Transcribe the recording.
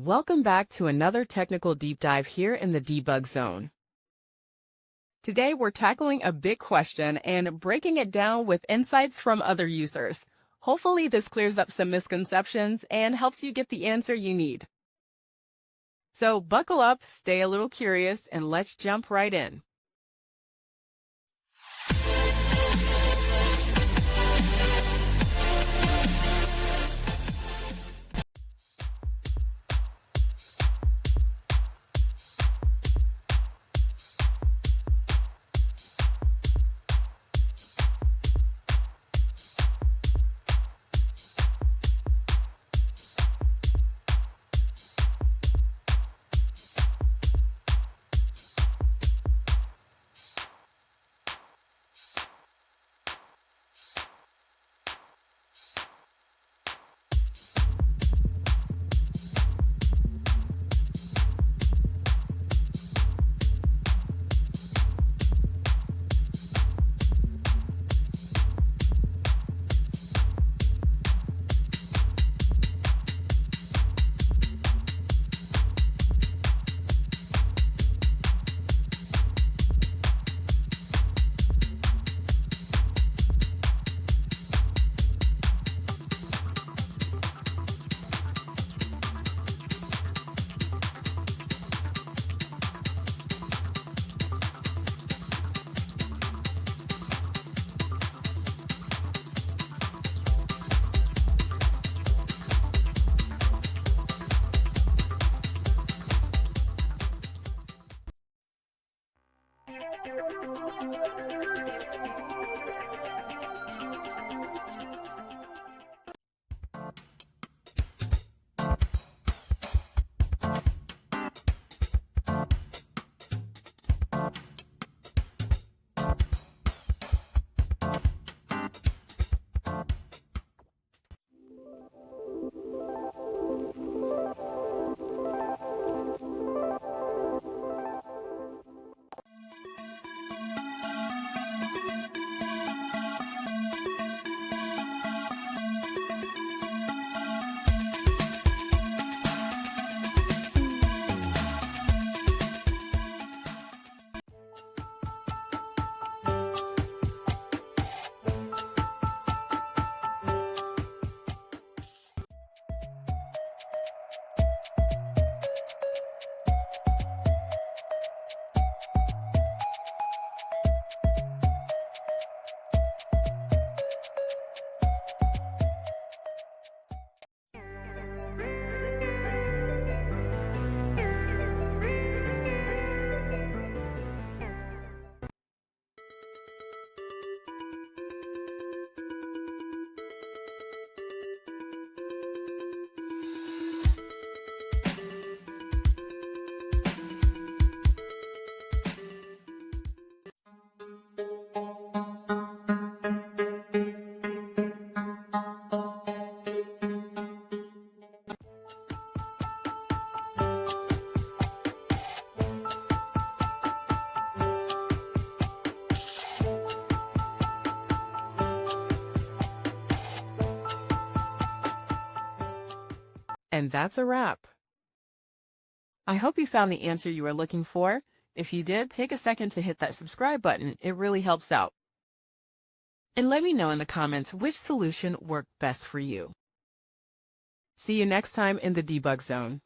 Welcome back to another technical deep dive here in the debug zone. Today we're tackling a big question and breaking it down with insights from other users. Hopefully this clears up some misconceptions and helps you get the answer you need. So buckle up, stay a little curious, and let's jump right in. And that's a wrap. I hope you found the answer you were looking for. If you did, take a second to hit that subscribe button. It really helps out. And let me know in the comments which solution worked best for you. See you next time in the debug zone.